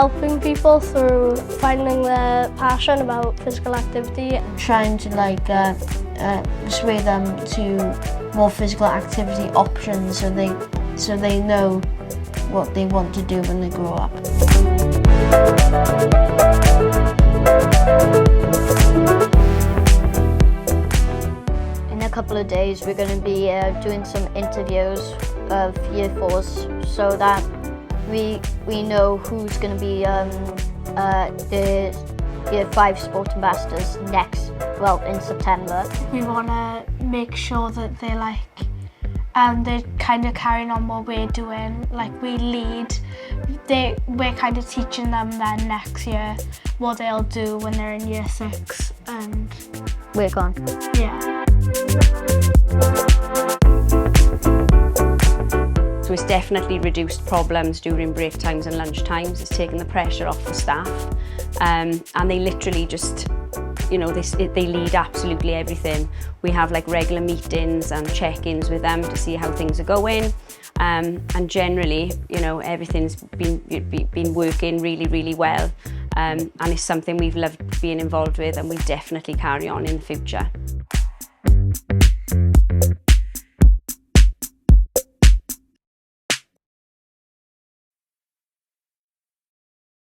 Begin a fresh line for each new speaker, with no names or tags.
helping people through finding their passion about physical activity.
Trying to persuade them to more physical activity options so they know what they want to do when they grow up.
In a couple of days we're going to be doing some interviews of Year 4s so that we know who's going to be the Year 5 sport ambassadors in September.
We want to make sure that they're kind of carrying on what we're doing, like we lead. We're kind of teaching them then next year what they'll do when they're in Year 6 and
work on.
Yeah.
So it's definitely reduced problems during break times and lunch times. It's taken the pressure off the staff, and they literally just, they lead absolutely everything. We have regular meetings and check-ins with them to see how things are going, and generally, everything's been working really, really well, and it's something we've loved being involved with, and we definitely carry on in the future.